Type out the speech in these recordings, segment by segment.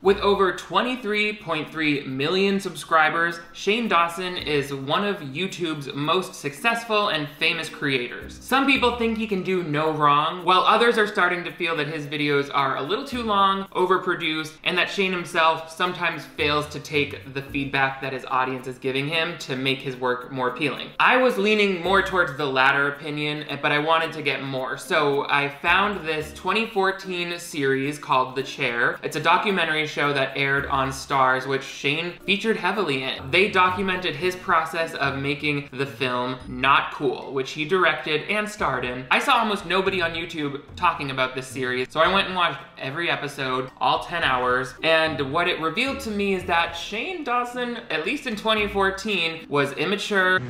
With over 23.3 million subscribers, Shane Dawson is one of YouTube's most successful and famous creators. Some people think he can do no wrong, while others are starting to feel that his videos are a little too long, overproduced, and that Shane himself sometimes fails to take the feedback that his audience is giving him to make his work more appealing. I was leaning more towards the latter opinion, but I wanted to get more, so I found this 2014 series called The Chair. It's a documentary show that aired on Stars, which Shane featured heavily in. They documented his process of making the film Not Cool, which he directed and starred in. I saw almost nobody on YouTube talking about this series, so I went and watched every episode, all 10 hours, and what it revealed to me is that Shane Dawson, at least in 2014, was immature,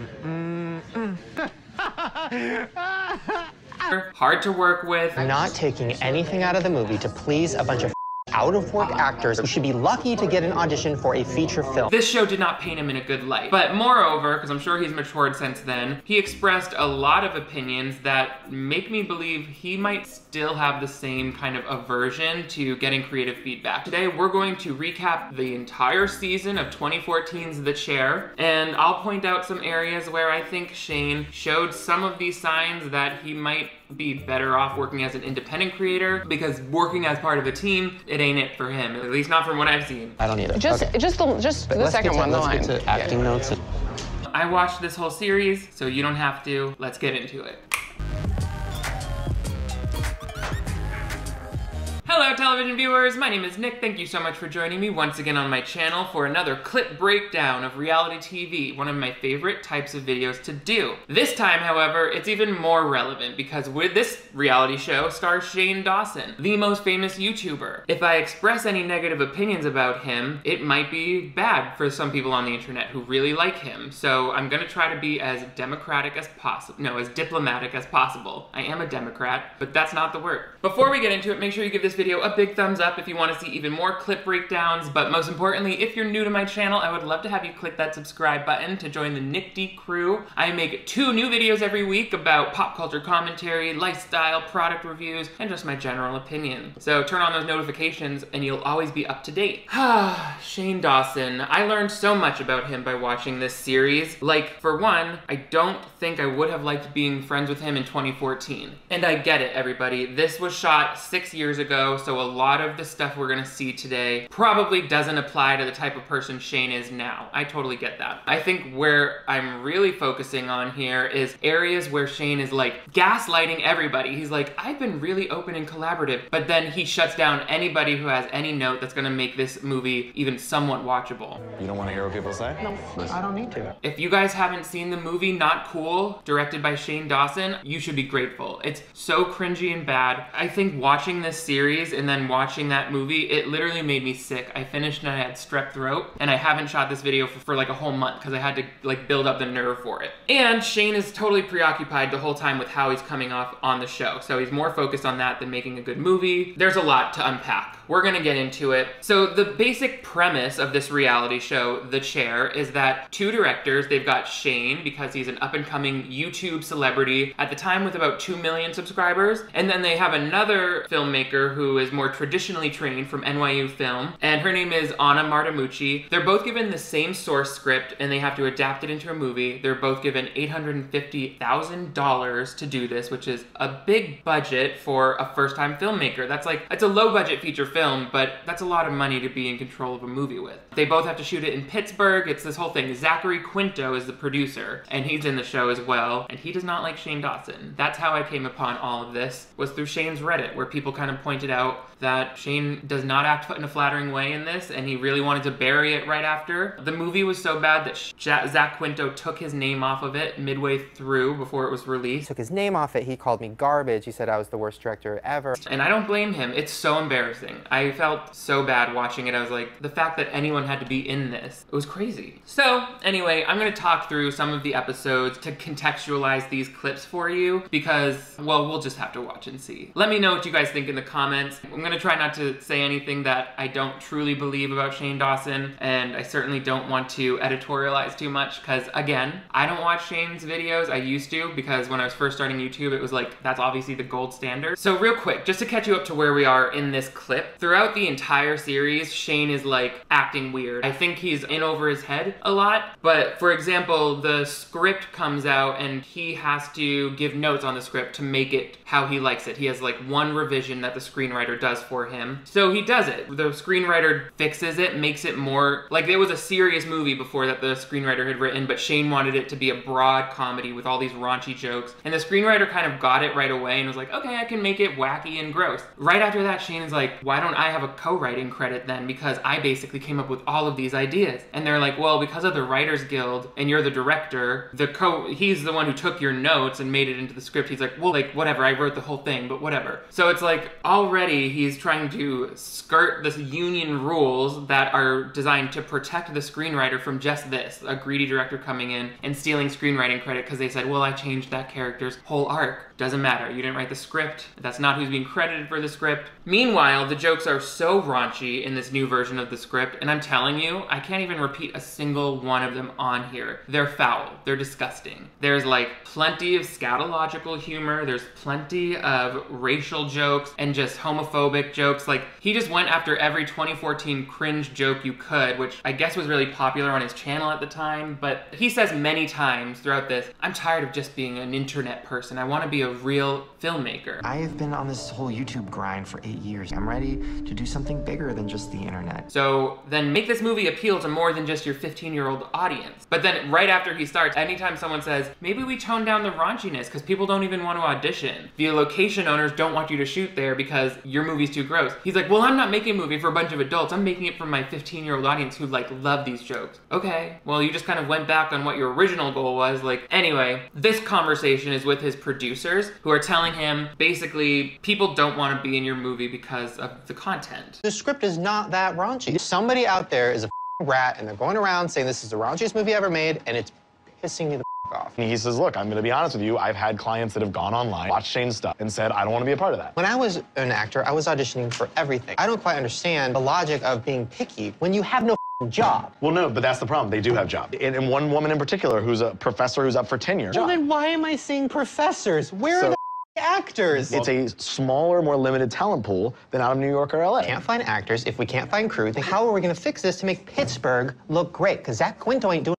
hard to work with. I'm not taking anything out of the movie to please a bunch of out-of-work actors who should be lucky to get an audition for a feature film. This show did not paint him in a good light. But moreover, because I'm sure he's matured since then, he expressed a lot of opinions that make me believe he might still have the same kind of aversion to getting creative feedback. Today, we're going to recap the entire season of 2014's The Chair, and I'll point out some areas where I think Shane showed some of these signs that he might be better off working as an independent creator, because working as part of a team, it ain't it for him, at least not from what I've seen. I don't need it. Just the second one, the line. Let's get to acting notes. I watched this whole series, so you don't have to. Let's get into it. Hello television viewers, my name is Nick. Thank you so much for joining me once again on my channel for another clip breakdown of reality TV, one of my favorite types of videos to do. This time, however, it's even more relevant because with this reality show stars Shane Dawson, the most famous YouTuber. If I express any negative opinions about him, it might be bad for some people on the internet who really like him. So I'm gonna try to be as democratic as possible, no, as diplomatic as possible. I am a Democrat, but that's not the word. Before we get into it, make sure you give this video a big thumbs up if you want to see even more clip breakdowns, but most importantly, if you're new to my channel, I would love to have you click that subscribe button to join the Nick D crew. I make 2 new videos every week about pop culture commentary, lifestyle, product reviews, and just my general opinion. So turn on those notifications and you'll always be up to date. Shane Dawson. I learned so much about him by watching this series. Like, for one, I don't think I would have liked being friends with him in 2014. And I get it, everybody. This was shot 6 years ago, so a lot of the stuff we're gonna see today probably doesn't apply to the type of person Shane is now. I totally get that. I think where I'm really focusing on here is areas where Shane is like gaslighting everybody. He's like, I've been really open and collaborative, but then he shuts down anybody who has any note that's gonna make this movie even somewhat watchable. You don't want to hear what people say? No, I don't need to. If you guys haven't seen the movie Not Cool, directed by Shane Dawson, you should be grateful. It's so cringy and bad. I think watching this series and then watching that movie, it literally made me sick. I finished and I had strep throat, and I haven't shot this video for like a whole month because I had to like build up the nerve for it. And Shane is totally preoccupied the whole time with how he's coming off on the show, so he's more focused on that than making a good movie. There's a lot to unpack. We're gonna get into it. So the basic premise of this reality show, The Chair, is that 2 directors, they've got Shane, because he's an up-and-coming YouTube celebrity, at the time with about 2 million subscribers, and then they have another filmmaker who is more traditionally trained from NYU Film, and her name is Anna Martimucci. They're both given the same source script, and they have to adapt it into a movie. They're both given $850,000 to do this, which is a big budget for a first-time filmmaker. That's like, it's a low-budget feature film, but that's a lot of money to be in control of a movie with. They both have to shoot it in Pittsburgh. It's this whole thing. Zachary Quinto is the producer, and he's in the show as well, and he does not like Shane Dawson. That's how I came upon all of this, was through Shane's Reddit, where people kind of pointed out that Shane does not act in a flattering way in this, and he really wanted to bury it right after. The movie was so bad that Zach Quinto took his name off of it midway through before it was released. Took his name off it. He called me garbage. He said I was the worst director ever. And I don't blame him. It's so embarrassing. I felt so bad watching it. I was like, the fact that anyone had to be in this, it was crazy. So anyway, I'm gonna talk through some of the episodes to contextualize these clips for you because, well, we'll just have to watch and see. Let me know what you guys think in the comments. I'm gonna gonna try not to say anything that I don't truly believe about Shane Dawson, and I certainly don't want to editorialize too much, because again, I don't watch Shane's videos. I used to, because when I was first starting YouTube, it was like, that's obviously the gold standard. So real quick, just to catch you up to where we are in this clip, throughout the entire series, Shane is like acting weird. I think he's in over his head a lot, but for example, the script comes out and he has to give notes on the script to make it how he likes it. He has like one revision that the screenwriter does for him. So he does it. The screenwriter fixes it, makes it more, like it was a serious movie before that the screenwriter had written, but Shane wanted it to be a broad comedy with all these raunchy jokes. And the screenwriter kind of got it right away and was like, okay, I can make it wacky and gross. Right after that, Shane is like, why don't I have a co-writing credit then? Because I basically came up with all of these ideas. And they're like, well, because of the Writers Guild and you're the director, he's the one who took your notes and made it into the script. He's like, well, like, whatever, I wrote the whole thing, but whatever. So it's like, already he's trying to skirt this union rules that are designed to protect the screenwriter from just this, a greedy director coming in and stealing screenwriting credit because they said, well, I changed that character's whole arc. Doesn't matter, you didn't write the script, that's not who's being credited for the script. Meanwhile, the jokes are so raunchy in this new version of the script, and I'm telling you, I can't even repeat a single one of them on here. They're foul, they're disgusting. There's like plenty of scatological humor, there's plenty of racial jokes and just homophobic jokes. Like, he just went after every 2014 cringe joke you could, which I guess was really popular on his channel at the time, but he says many times throughout this, I'm tired of just being an internet person, I want to be a real filmmaker. I have been on this whole YouTube grind for 8 years. I'm ready to do something bigger than just the internet. So then make this movie appeal to more than just your 15-year-old audience. But then right after he starts, anytime someone says, maybe we tone down the raunchiness because people don't even want to audition. The location owners don't want you to shoot there because your movie's too gross. He's like, well, I'm not making a movie for a bunch of adults. I'm making it for my 15-year-old audience who like love these jokes. Okay, well, you just kind of went back on what your original goal was. Like, anyway, this conversation is with his producers who are telling him basically people don't want to be in your movie because of the content. The script is not that raunchy. Somebody out there is a rat and they're going around saying this is the raunchiest movie ever made, and it's pissing me the off. He says, look, I'm gonna be honest with you, I've had clients that have gone online, watched Shane's stuff, and said, I don't wanna be a part of that. When I was an actor, I was auditioning for everything. I don't quite understand the logic of being picky when you have no job. Well, no, but that's the problem. They do have jobs. And one woman in particular who's a professor who's up for tenure. Well, then why am I seeing professors? Where are the actors? It's a smaller, more limited talent pool than out of New York or LA. Can't find actors. If we can't find crew, then how are we gonna fix this to make Pittsburgh look great? Because Zach Quinto ain't doing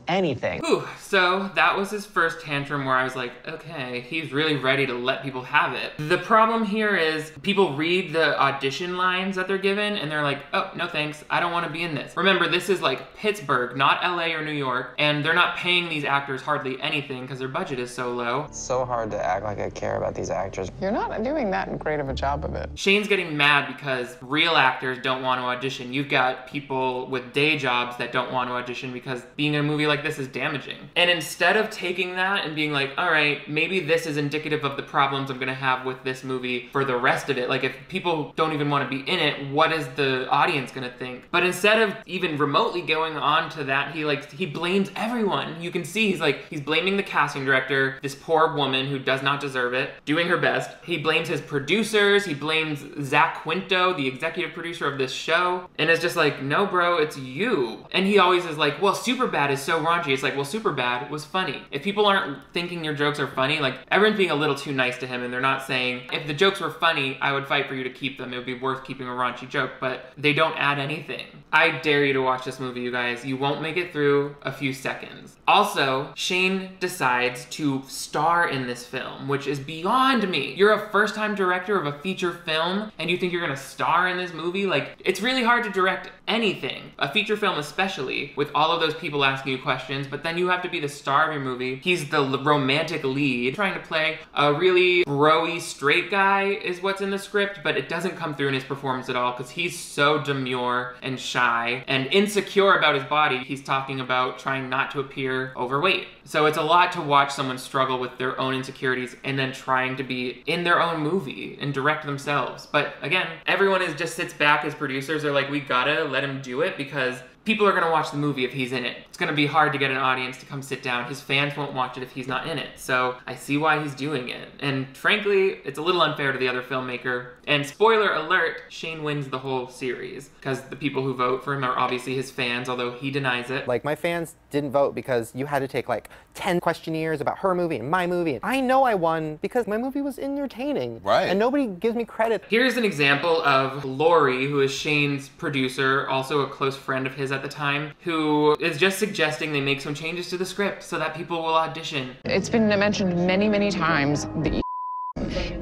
anything. Whew, so that was his first tantrum where I was like, okay, he's really ready to let people have it. The problem here is people read the audition lines that they're given and they're like, oh, no thanks, I don't want to be in this. Remember, this is like Pittsburgh, not LA or New York, and they're not paying these actors hardly anything because their budget is so low. It's so hard to act like I care about these actors. You're not doing that great of a job of it. Shane's getting mad because real actors don't want to audition. You've got people with day jobs that don't want to audition because being in a movie like this is damaging. And instead of taking that and being like, all right, maybe this is indicative of the problems I'm gonna have with this movie for the rest of it. Like, if people don't even want to be in it, what is the audience gonna think? But instead of even remotely going on to that, he blames everyone. You can see he's blaming the casting director, this poor woman who does not deserve it, doing her best. He blames his producers, he blames Zach Quinto, the executive producer of this show, and it's just like, no bro, it's you. And he always is like, well, Superbad is so raunchy. It's like, well, Superbad was funny. If people aren't thinking your jokes are funny, like, everyone's being a little too nice to him and they're not saying, if the jokes were funny, I would fight for you to keep them. It would be worth keeping a raunchy joke, but they don't add anything. I dare you to watch this movie, you guys. You won't make it through a few seconds. Also, Shane decides to star in this film, which is beyond me. You're a first-time director of a feature film and you think you're gonna star in this movie? Like, it's really hard to direct anything, a feature film especially, with all of those people asking you questions, but then you have to be the star of your movie. He's the romantic lead, trying to play a really bro-y straight guy is what's in the script, but it doesn't come through in his performance at all because he's so demure and shy and insecure about his body. He's talking about trying not to appear overweight. So it's a lot to watch someone struggle with their own insecurities and then trying to be in their own movie and direct themselves. But again, everyone just sits back as producers. They're like, we gotta let him do it because people are gonna watch the movie if he's in it. It's gonna be hard to get an audience to come sit down. His fans won't watch it if he's not in it. So I see why he's doing it. And frankly, it's a little unfair to the other filmmaker. And spoiler alert, Shane wins the whole series because the people who vote for him are obviously his fans, although he denies it. Like, my fans didn't vote because you had to take like 10 questionnaires about her movie and my movie. I know I won because my movie was entertaining. Right. And nobody gives me credit. Here's an example of Lori, who is Shane's producer, also a close friend of his at the time, who is just suggesting they make some changes to the script so that people will audition. It's been mentioned many, many times that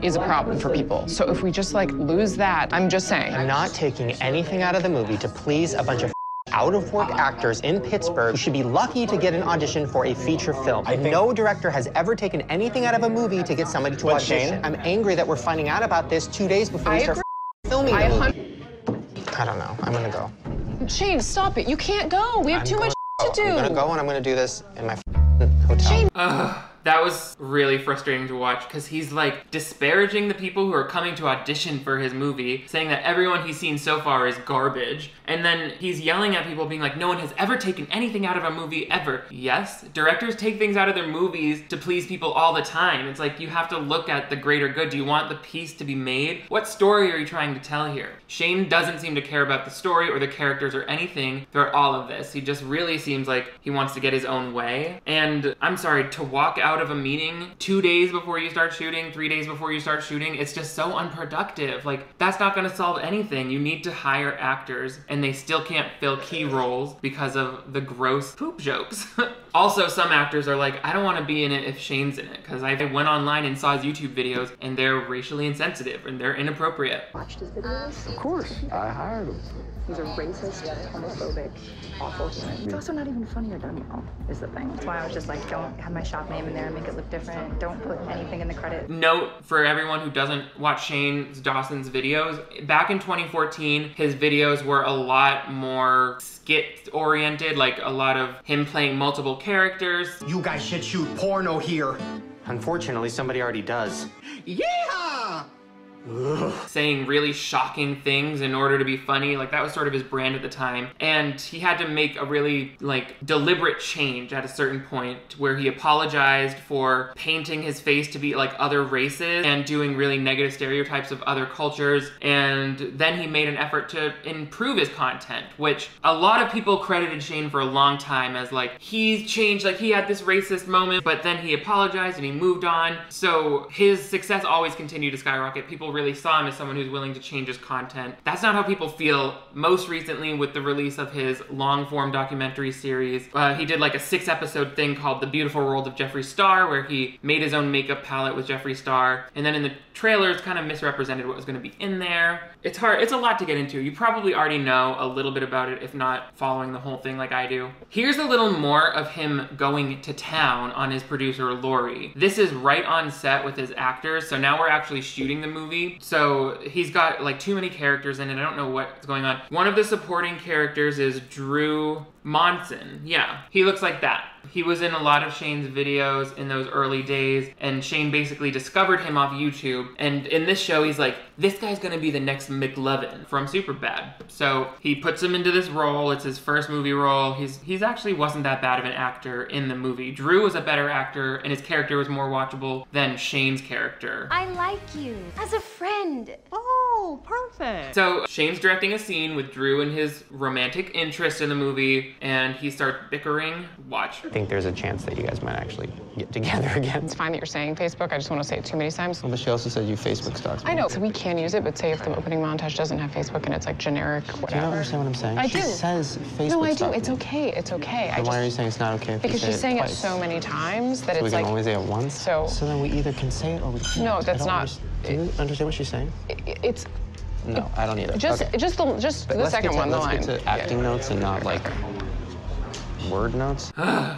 is a problem for people. So if we just like lose that, I'm just saying. I'm not taking anything out of the movie to please a bunch of out-of-work actors in Pittsburgh who should be lucky to get an audition for a feature film. No director has ever taken anything out of a movie to get somebody to audition. I'm angry that we're finding out about this 2 days before we start filming the movie. I don't know. I'm gonna go. Shane, stop it. You can't go. We have too much to do. I'm gonna go and I'm gonna do this in my hotel. Shane. That was really frustrating to watch because he's like disparaging the people who are coming to audition for his movie, saying that everyone he's seen so far is garbage. And then he's yelling at people being like, no one has ever taken anything out of a movie ever. Yes, directors take things out of their movies to please people all the time. It's like you have to look at the greater good. Do you want the piece to be made? What story are you trying to tell here? Shane doesn't seem to care about the story or the characters or anything throughout all of this. He just really seems like he wants to get his own way. And I'm sorry, to walk out of a meeting 2 days before you start shooting, 3 days before you start shooting, it's just so unproductive. Like, that's not gonna solve anything. You need to hire actors, and they still can't fill key roles because of the gross poop jokes. Also, some actors are like, I don't want to be in it if Shane's in it, because I went online and saw his YouTube videos, and they're racially insensitive, and they're inappropriate. Watched his videos? Of course, I hired him. He's a racist, homophobic, awful human. It's also not even funny or done well, is the thing. That's why I was just like, don't have my shop name in there and make it look different. Don't put anything in the credit. Note for everyone who doesn't watch Shane's Dawson's videos, back in 2014, his videos were a lot more skit-oriented, like a lot of him playing multiple characters. You guys should shoot porno here. Unfortunately, somebody already does. Yeehaw! Saying really shocking things in order to be funny. Like, that was sort of his brand at the time. And he had to make a really, like, deliberate change at a certain point where he apologized for painting his face to be like other races and doing really negative stereotypes of other cultures. And then he made an effort to improve his content, which a lot of people credited Shane for a long time as like, he's changed, like he had this racist moment, but then he apologized and he moved on. So his success always continued to skyrocket. People really saw him as someone who's willing to change his content. That's not how people feel most recently with the release of his long-form documentary series. He did like a 6-episode thing called The Beautiful World of Jeffree Star, where he made his own makeup palette with Jeffree Star, and then in the trailers kind of misrepresented what was going to be in there. It's hard, it's a lot to get into. You probably already know a little bit about it, if not following the whole thing like I do. Here's a little more of him going to town on his producer, Lori. This is right on set with his actors, so now we're actually shooting the movie. So he's got like too many characters in it. I don't know what's going on. One of the supporting characters is Drew Monson. Yeah, he looks like that. He was in a lot of Shane's videos in those early days, and Shane basically discovered him off YouTube. And in this show, he's like, this guy's gonna be the next McLovin from Superbad. So he puts him into this role. It's his first movie role. He's actually wasn't that bad of an actor in the movie. Drew was a better actor, and his character was more watchable than Shane's character. I like you as a friend. Oh, perfect. So Shane's directing a scene with Drew and his romantic interest in the movie, and he starts bickering. Watch. I think there's a chance that you guys might actually get together again. It's fine that you're saying Facebook. I just want to say it too many times. Well, but she also said you Facebook stalks me. I know, so we can use it, but say if the opening montage doesn't have Facebook and it's like generic, whatever. Do you not understand what I'm saying? I She do. says Facebook No, I do. stalks It's me. okay. It's okay. Then why are you saying it's not okay if Because you say she's saying it twice? so many times that So we it's can like... only say it once? So then we either can say it or we can't. No, that's not... Do you understand what she's saying? It's... No, I don't either. Just, Okay. just the Let's second get to, one, the let's line. get to acting notes and not like word notes.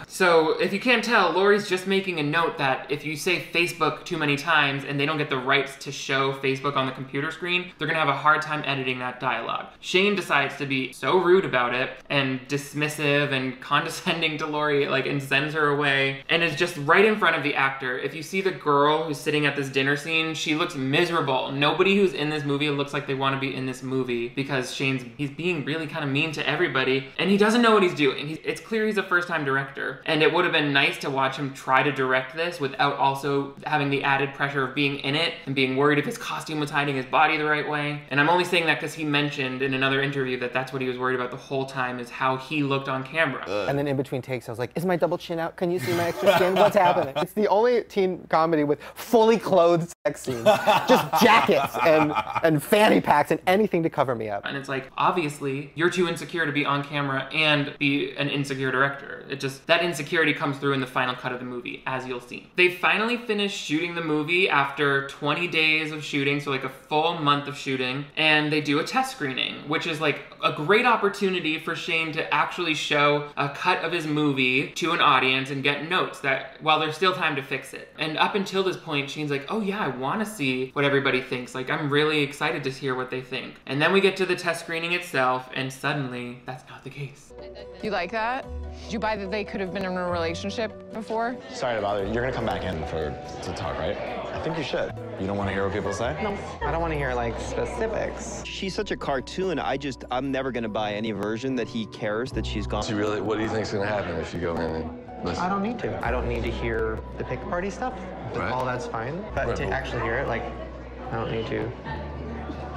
So, if you can't tell, Lori's just making a note that if you say Facebook too many times and they don't get the rights to show Facebook on the computer screen, they're gonna have a hard time editing that dialogue. Shane decides to be so rude about it and dismissive and condescending to Lori, like, and sends her away, and is just right in front of the actor. If you see the girl who's sitting at this dinner scene, she looks miserable. Nobody who's in this movie looks like they want to be in this movie because he's being really kind of mean to everybody, and he doesn't know what he's doing. It's clear he's a first-time director, and it would have been nice to watch him try to direct this without also having the added pressure of being in it and being worried if his costume was hiding his body the right way. And I'm only saying that because he mentioned in another interview that that's what he was worried about the whole time, is how he looked on camera. And then in between takes, I was like, is my double chin out? Can you see my extra skin? What's happening? It's the only teen comedy with fully clothed sex scenes. Just jackets and fanny packs and anything to cover me up. And it's like, obviously, you're too insecure to be on camera and be an insecure director. That insecurity comes through in the final cut of the movie, as you'll see. They finally finished shooting the movie after 20 days of shooting, so like a full month of shooting, and they do a test screening, which is like a great opportunity for Shane to actually show a cut of his movie to an audience and get notes that, while there's still time to fix it. And up until this point, Shane's like, oh yeah, I want to see what everybody thinks. Like, I'm really excited to hear what they think. And then we get to the test screening itself, and suddenly, that's not the case. You like that? Did you buy that they could have been in a relationship before? Sorry to bother you. You're gonna come back in to talk, right? I think you should. You don't want to hear what people say? No, I don't want to hear, like, specifics. She's such a cartoon, I'm never gonna buy any version that he cares that she's gone. So really, what do you think's gonna happen if you go in and listen? I don't need to. I don't need to hear the pick party stuff. Right. All that's fine. But to actually hear it, like, I don't need to.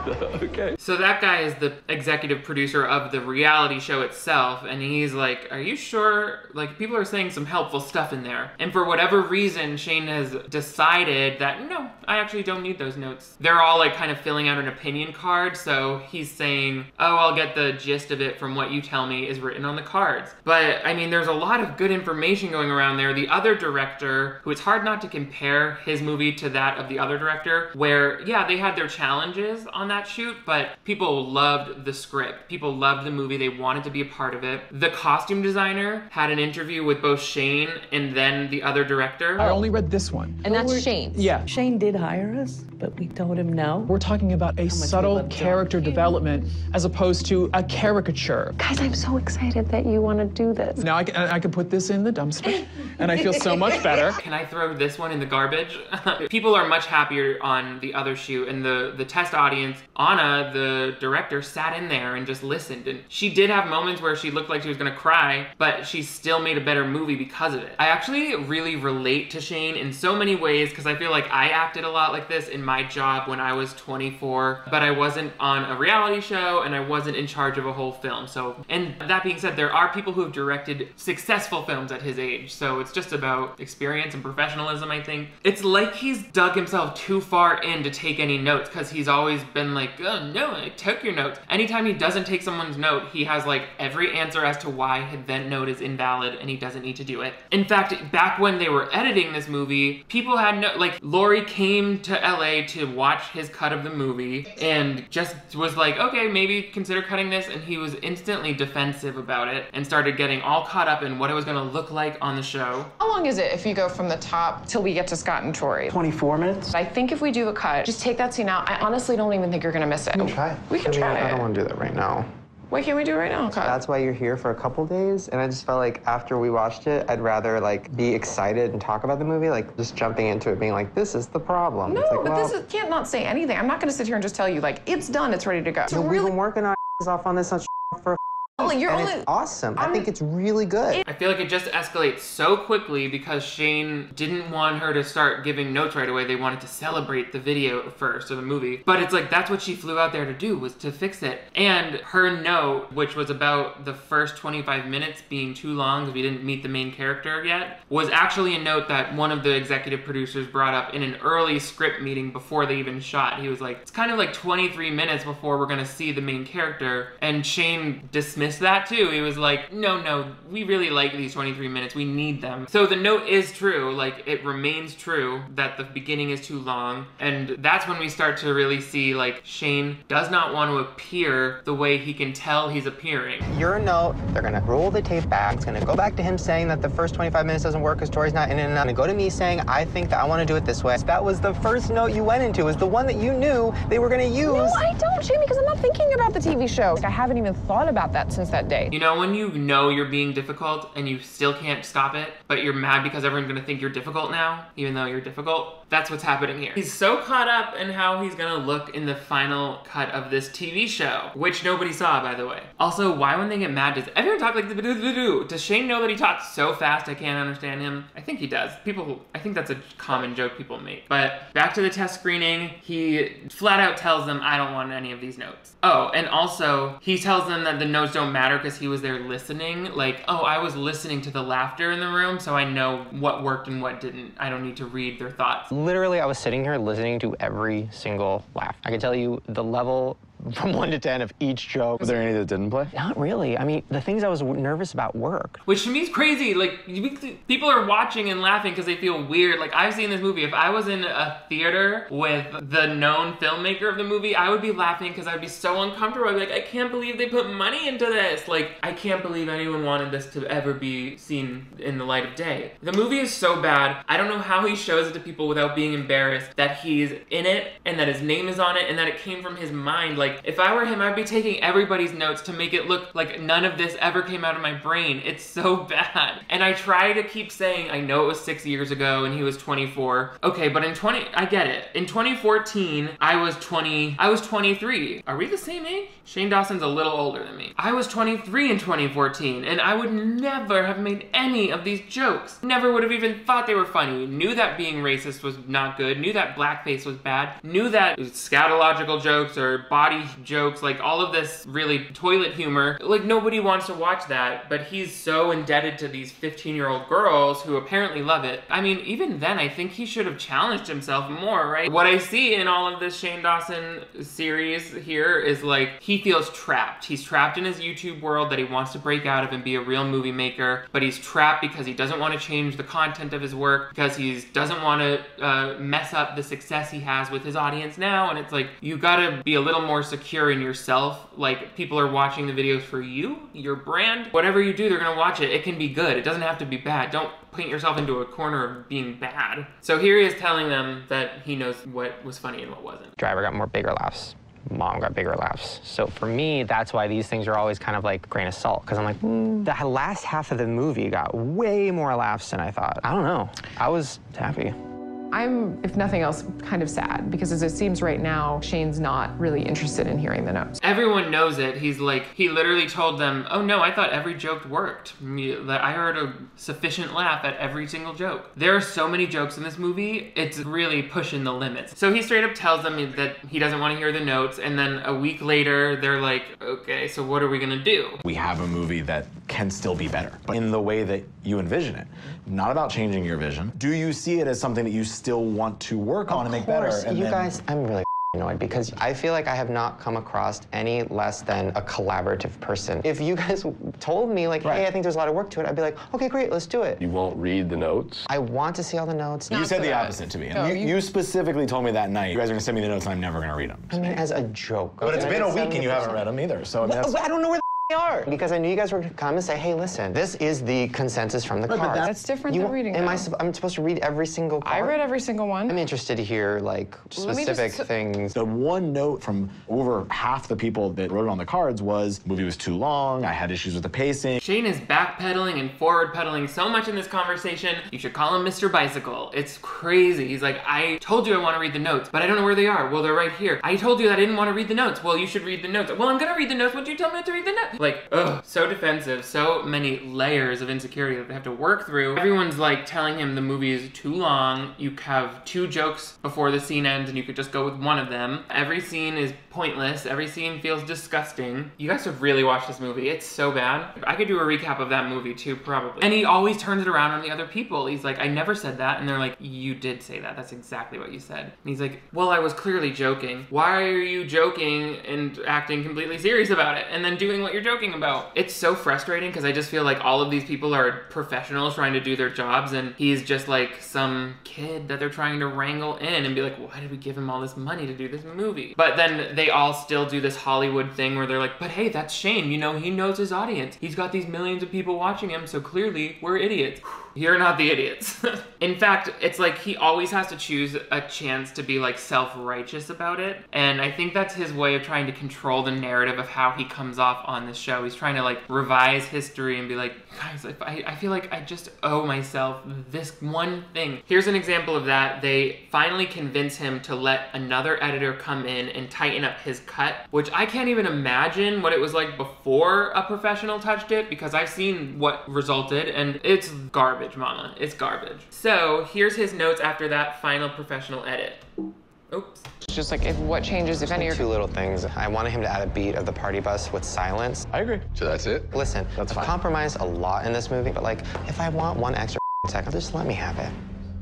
Okay. So that guy is the executive producer of the reality show itself, and he's like, are you sure? Like, people are saying some helpful stuff in there. And for whatever reason, Shane has decided that, no, I actually don't need those notes. They're all like kind of filling out an opinion card, so he's saying, oh, I'll get the gist of it from what you tell me is written on the cards. But, I mean, there's a lot of good information going around there. The other director, who it's hard not to compare his movie to that of the other director, where, yeah, they had their challenges on that shoot, but people loved the script. People loved the movie. They wanted to be a part of it. The costume designer had an interview with both Shane and then the other director. I only read this one. And that's Shane. Yeah. Shane did hire us, but we told him no. We're talking about a subtle character development as opposed to a caricature. Guys, I'm so excited that you want to do this. Now I can put this in the dumpster, and I feel so much better. Can I throw this one in the garbage? People are much happier on the other shoot, and the test audience, Anna, the director, sat in there and just listened, and she did have moments where she looked like she was gonna cry, but she still made a better movie because of it. I actually really relate to Shane in so many ways, because I feel like I acted a lot like this in my job when I was 24, but I wasn't on a reality show and I wasn't in charge of a whole film. So, and that being said, there are people who have directed successful films at his age, so it's just about experience and professionalism, I think. It's like he's dug himself too far in to take any notes, because he's always been like, oh no, I took your notes. Anytime he doesn't take someone's note, he has like every answer as to why that note is invalid and he doesn't need to do it. In fact, back when they were editing this movie, people had like Lori came to LA to watch his cut of the movie and just was like, okay, maybe consider cutting this, and he was instantly defensive about it and started getting all caught up in what it was gonna look like on the show. How long is it if you go from the top till we get to Scott and Tori? 24 minutes? I think if we do a cut, just take that scene out. I honestly don't even think you're gonna miss it. We can try. We can try I it. don't want to do that right now. Why can't we do it right now? Cut. That's why you're here for a couple days, and I just felt like after we watched it, I'd rather like be excited and talk about the movie, like just jumping into it being like, this is the problem. No, it's like, but well, this is, can't not say anything. I'm not gonna sit here and just tell you like, it's done, it's ready to go. So we've been working our off on this for it's awesome. I think it's really good. I feel like it just escalates so quickly because Shane didn't want her to start giving notes right away. They wanted to celebrate the video first, or the movie. But it's like, that's what she flew out there to do, was to fix it. And her note, which was about the first 25 minutes being too long because we didn't meet the main character yet, was actually a note that one of the executive producers brought up in an early script meeting before they even shot. He was like, it's kind of like 23 minutes before we're gonna see the main character. And Shane dismissed missed that too. He was like, no, we really like these 23 minutes. We need them. So the note is true. Like, it remains true that the beginning is too long. And that's when we start to really see, like, Shane does not want to appear the way he can tell he's appearing. Your note, they're gonna roll the tape back. It's gonna go back to him saying that the first 25 minutes doesn't work because Tori's not in it. And I'm gonna go to me saying, I think that I want to do it this way. That was the first note you went into, is the one that you knew they were gonna use. No, I don't, Shane, because I'm not thinking about the TV show. Like, I haven't even thought about that since that day. You know when you know you're being difficult and you still can't stop it, but you're mad because everyone's gonna think you're difficult now, even though you're difficult? That's what's happening here. He's so caught up in how he's gonna look in the final cut of this TV show, which nobody saw, by the way. Also, why when they get mad, does everyone talk like the Does Shane know that he talks so fast I can't understand him? I think he does. I think that's a common joke people make. But back to the test screening, he flat out tells them, I don't want any of these notes. Oh, and also, he tells them that the notes don't matter because he was there listening. Like, oh, I was listening to the laughter in the room, so I know what worked and what didn't. I don't need to read their thoughts. Literally, I was sitting here listening to every single laugh. I can tell you the level from 1 to 10 of each joke. Was there any that didn't play? Not really. I mean, the things I was nervous about worked. Which to me is crazy. Like, people are watching and laughing because they feel weird. Like, I've seen this movie. If I was in a theater with the known filmmaker of the movie, I would be laughing because I'd be so uncomfortable. I'd be like, I can't believe they put money into this. Like, I can't believe anyone wanted this to ever be seen in the light of day. The movie is so bad. I don't know how he shows it to people without being embarrassed that he's in it and that his name is on it and that it came from his mind. Like, if I were him, I'd be taking everybody's notes to make it look like none of this ever came out of my brain. It's so bad. And I try to keep saying, I know it was 6 years ago and he was 24. Okay, but I get it. In 2014, I was 23. Are we the same age? Shane Dawson's a little older than me. I was 23 in 2014, and I would never have made any of these jokes. Never would have even thought they were funny. Knew that being racist was not good. Knew that blackface was bad. Knew that scatological jokes or body jokes, like all of this really toilet humor, like nobody wants to watch that, but he's so indebted to these 15-year-old girls who apparently love it. I mean, even then, I think he should have challenged himself more, right? What I see in all of this Shane Dawson series here is like, he feels trapped. He's trapped in his YouTube world that he wants to break out of and be a real movie maker, but he's trapped because he doesn't want to change the content of his work, because he doesn't want to mess up the success he has with his audience now, and it's like, you gotta be a little more secure in yourself. Like, people are watching the videos for you, your brand. Whatever you do, they're gonna watch it. It can be good. It doesn't have to be bad. Don't paint yourself into a corner of being bad. So here he is telling them that he knows what was funny and what wasn't. Driver got bigger laughs. Mom got bigger laughs. So for me, that's why these things are always kind of like a grain of salt, because I'm like, the last half of the movie got way more laughs than I thought. I don't know. I was happy. I'm, if nothing else, kind of sad, because as it seems right now, Shane's not really interested in hearing the notes. Everyone knows it. He's like, he literally told them, oh no, I thought every joke worked. I heard a sufficient laugh at every single joke. There are so many jokes in this movie, it's really pushing the limits. So he straight up tells them that he doesn't want to hear the notes, and then a week later, they're like, okay, so what are we gonna do? We have a movie that can still be better, but in the way that you envision it. Not about changing your vision. Do you see it as something that you still want to work on and make better? And you guys, I'm really annoyed because I feel like I have not come across any less than a collaborative person. If you guys told me, like, hey, I think there's a lot of work to it, I'd be like, okay, great, let's do it. You won't read the notes? I want to see all the notes. You said the opposite to me. No, you specifically told me that night, you guys are gonna send me the notes and I'm never gonna read them. I mean, as a joke. But it's been a week and you haven't read them either, so I mean, I don't know where they are. Because I knew you guys were gonna come and say, hey, listen, this is the consensus from the cards. That's different than reading them. I'm supposed to read every single card? I read every single one. I'm interested to hear, like, specific things. The one note from over half the people that wrote it on the cards was, the movie was too long, I had issues with the pacing. Shane is backpedaling and forward pedaling so much in this conversation, you should call him Mr. Bicycle. It's crazy. He's like, I told you I want to read the notes, but I don't know where they are. Well, they're right here. I told you that I didn't want to read the notes. Well, you should read the notes. Well, I'm gonna read the notes. Would you tell me to read the notes? Like, ugh, so defensive, so many layers of insecurity that they have to work through. Everyone's like telling him the movie is too long. You have 2 jokes before the scene ends and you could just go with one of them. Every scene is pointless. Every scene feels disgusting. You guys have really watched this movie. It's so bad. I could do a recap of that movie too, probably. And he always turns it around on the other people. He's like, I never said that. And they're like, you did say that. That's exactly what you said. And he's like, well, I was clearly joking. Why are you joking and acting completely serious about it? And then doing what you're joking about? It's so frustrating because I just feel like all of these people are professionals trying to do their jobs, and he's just like some kid that they're trying to wrangle in and be like, why did we give him all this money to do this movie? But then they all still do this Hollywood thing where they're like, but hey, that's Shane, you know, he knows his audience. He's got these millions of people watching him, so clearly we're idiots. You're not the idiots. In fact, it's like he always has to choose a chance to be like self-righteous about it. And I think that's his way of trying to control the narrative of how he comes off on this show. He's trying to like revise history and be like, guys, I feel like I just owe myself this one thing. Here's an example of that. They finally convince him to let another editor come in and tighten up his cut, which I can't even imagine what it was like before a professional touched it, because I've seen what resulted and it's garbage, mama. It's garbage. So here's his notes after that final professional edit. Oops. It's just like, what changes, if any? Two little things. I wanted him to add a beat of the party bus with silence. I agree. So that's it? Listen, That's I've fine. compromised a lot in this movie, but like, if I want one extra second, just let me have it.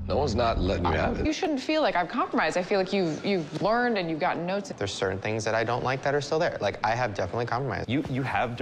No one's not letting you have it. You shouldn't feel like I've compromised. I feel like you've learned and you've gotten notes. There's certain things that I don't like that are still there. Like, I have definitely compromised. You have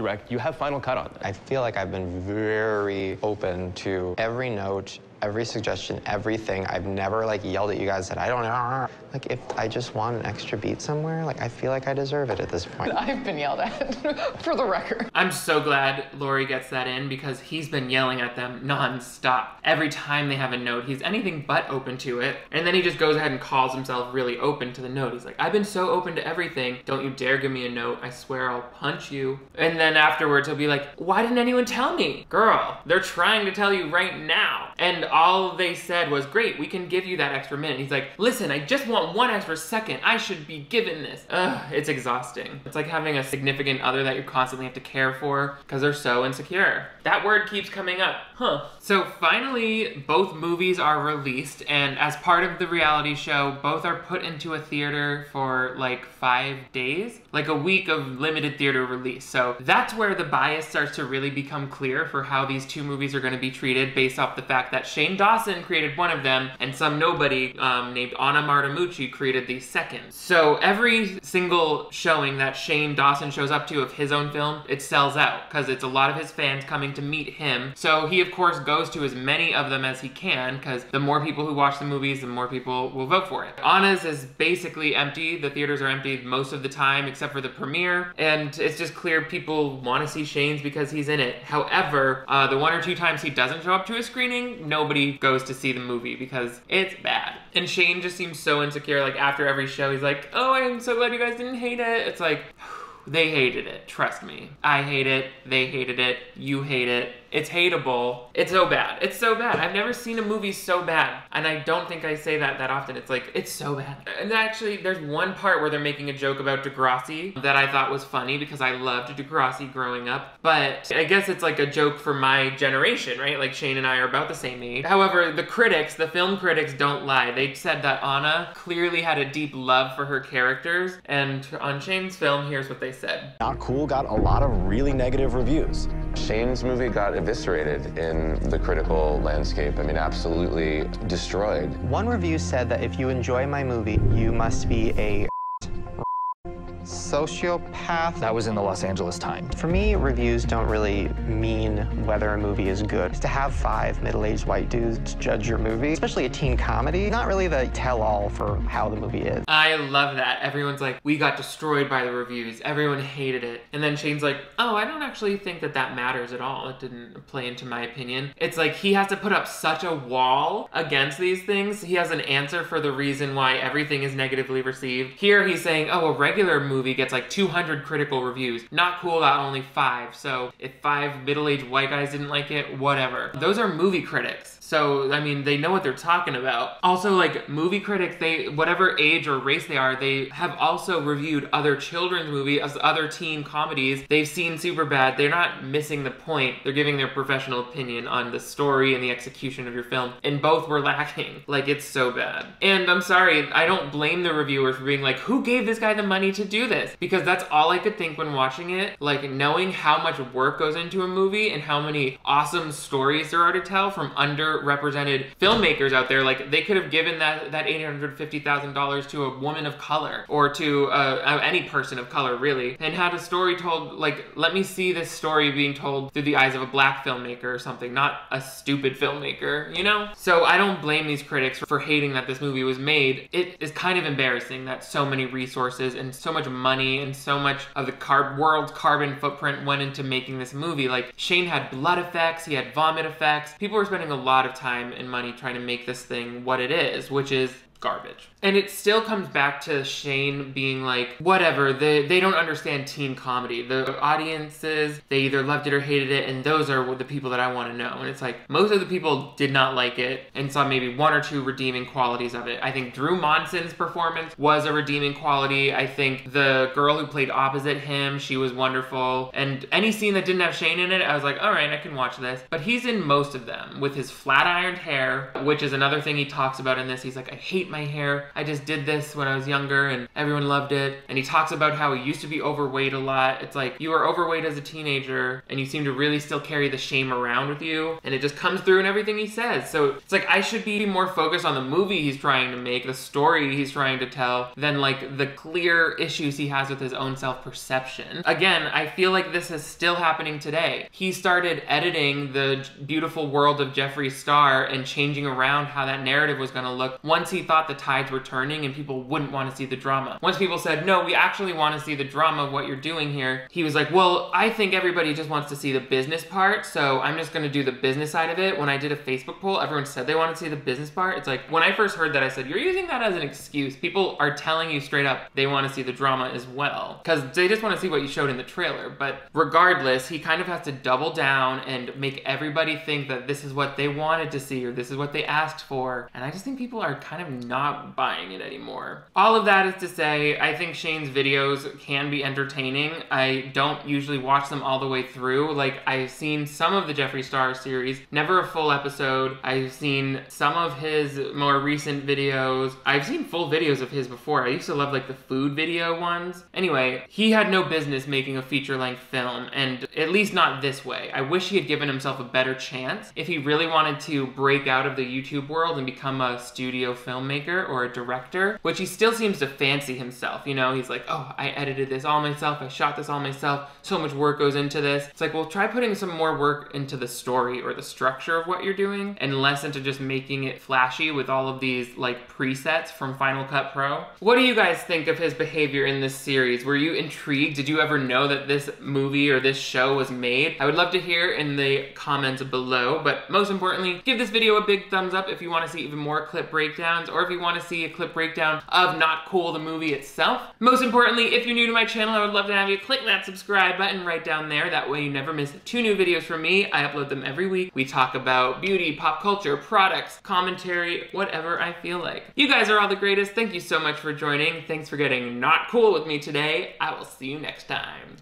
final cut on that. I feel like I've been very open to every note, every suggestion, everything. I've never like yelled at you guys that I don't know. Like, if I just want an extra beat somewhere, like, I feel like I deserve it at this point. I've been yelled at, for the record. I'm so glad Laurie gets that in because he's been yelling at them non-stop. Every time they have a note, he's anything but open to it. And then he just goes ahead and calls himself really open to the note. He's like, I've been so open to everything. Don't you dare give me a note. I swear I'll punch you. And then afterwards he'll be like, why didn't anyone tell me? Girl, they're trying to tell you right now. And all they said was, great, we can give you that extra minute. He's like, listen, I just want one extra second. I should be given this. Ugh, it's exhausting. It's like having a significant other that you constantly have to care for because they're so insecure. That word keeps coming up. Huh. So finally, both movies are released, and as part of the reality show, both are put into a theater for like 5 days, like a week of limited theater release. So that's where the bias starts to really become clear for how these two movies are going to be treated based off the fact that Shane Dawson created one of them and some nobody named Anna Martimucci created the second. So every single showing that Shane Dawson shows up to of his own film, it sells out because it's a lot of his fans coming to meet him. So he of course goes to as many of them as he can because the more people who watch the movies, the more people will vote for it. Anna's is basically empty. The theaters are empty most of the time except for the premiere, and it's just clear people want to see Shane's because he's in it. However, the 1 or 2 times he doesn't show up to a screening, nobody goes to see the movie because it's bad. And Shane just seems so insecure. Like after every show, he's like, oh, I'm so glad you guys didn't hate it. It's like, they hated it, trust me. I hate it, they hated it, you hate it. It's hateable. It's so bad. It's so bad. I've never seen a movie so bad. And I don't think I say that often. It's like, it's so bad. And actually, there's one part where they're making a joke about Degrassi that I thought was funny because I loved Degrassi growing up. But I guess it's like a joke for my generation, right? Like Shane and I are about the same age. However, the critics, the film critics don't lie. They said that Anna clearly had a deep love for her characters. And on Shane's film, here's what they said. Not Cool got a lot of really negative reviews. Shane's movie got eviscerated in the critical landscape. I mean, absolutely destroyed. One review said that if you enjoy my movie, you must be a sociopath. That was in the Los Angeles Times. For me, reviews don't really mean whether a movie is good. To have 5 middle-aged white dudes judge your movie, especially a teen comedy, not really the tell-all for how the movie is. I love that. Everyone's like, we got destroyed by the reviews. Everyone hated it. And then Shane's like, oh, I don't actually think that matters at all. It didn't play into my opinion. It's like he has to put up such a wall against these things. He has an answer for the reason why everything is negatively received. Here he's saying, oh, a regular movie gets like 200 critical reviews. Not Cool got only 5. So if 5 middle-aged white guys didn't like it, whatever. Those are movie critics. So, I mean, they know what they're talking about. Also, like, movie critics, they, whatever age or race they are, they have also reviewed other children's movies, other teen comedies. They've seen Superbad. They're not missing the point. They're giving their professional opinion on the story and the execution of your film. And both were lacking. Like, it's so bad. And I'm sorry, I don't blame the reviewers for being like, who gave this guy the money to do this? this, because that's all I could think when watching it. Like, knowing how much work goes into a movie and how many awesome stories there are to tell from underrepresented filmmakers out there. Like, they could have given that $850,000 to a woman of color, or to any person of color, really, and had a story told. Like, let me see this story being told through the eyes of a black filmmaker or something, not a stupid filmmaker, you know? So I don't blame these critics for hating that this movie was made. It is kind of embarrassing that so many resources and so much money and so much of the world's carbon footprint went into making this movie. Like, Shane had blood effects, he had vomit effects. People were spending a lot of time and money trying to make this thing what it is, which is garbage. And it still comes back to Shane being like, whatever, they don't understand teen comedy. The audiences, they either loved it or hated it, and those are the people that I want to know. And it's like, most of the people did not like it and saw maybe one or two redeeming qualities of it. I think Drew Monson's performance was a redeeming quality. I think the girl who played opposite him, she was wonderful. And any scene that didn't have Shane in it, I was like, all right, I can watch this. But he's in most of them with his flat ironed hair, which is another thing he talks about in this. He's like, I hate my hair. I just did this when I was younger and everyone loved it. And he talks about how he used to be overweight a lot. It's like, you were overweight as a teenager and you seem to really still carry the shame around with you. And it just comes through in everything he says. So it's like, I should be more focused on the movie he's trying to make, the story he's trying to tell, than like the clear issues he has with his own self-perception. Again, I feel like this is still happening today. He started editing The Beautiful World of Jeffree Star and changing around how that narrative was gonna look once he thought the tides were turning and people wouldn't want to see the drama. Once people said, no, we actually want to see the drama of what you're doing here, he was like, well, I think everybody just wants to see the business part, so I'm just going to do the business side of it. When I did a Facebook poll, everyone said they wanted to see the business part. It's like, when I first heard that, I said, you're using that as an excuse. People are telling you straight up they want to see the drama as well, because they just want to see what you showed in the trailer. But regardless, he kind of has to double down and make everybody think that this is what they wanted to see or this is what they asked for. And I just think people are kind of not buying it anymore. All of that is to say, I think Shane's videos can be entertaining. I don't usually watch them all the way through. Like, I've seen some of the Jeffree Star series, never a full episode. I've seen some of his more recent videos. I've seen full videos of his before. I used to love like the food video ones. Anyway, he had no business making a feature-length film, and at least not this way. I wish he had given himself a better chance. If he really wanted to break out of the YouTube world and become a studio filmmaker or a director, which he still seems to fancy himself, you know? He's like, oh, I edited this all myself, I shot this all myself, so much work goes into this. It's like, well, try putting some more work into the story or the structure of what you're doing, and less into just making it flashy with all of these like presets from Final Cut Pro. What do you guys think of his behavior in this series? Were you intrigued? Did you ever know that this movie or this show was made? I would love to hear in the comments below, but most importantly, give this video a big thumbs up if you want to see even more clip breakdowns, or if you want to see a clip breakdown of Not Cool, the movie itself. Most importantly, if you're new to my channel, I would love to have you click that subscribe button right down there. That way you never miss 2 new videos from me. I upload them every week. We talk about beauty, pop culture, products, commentary, whatever I feel like. You guys are all the greatest. Thank you so much for joining. Thanks for getting not cool with me today. I will see you next time.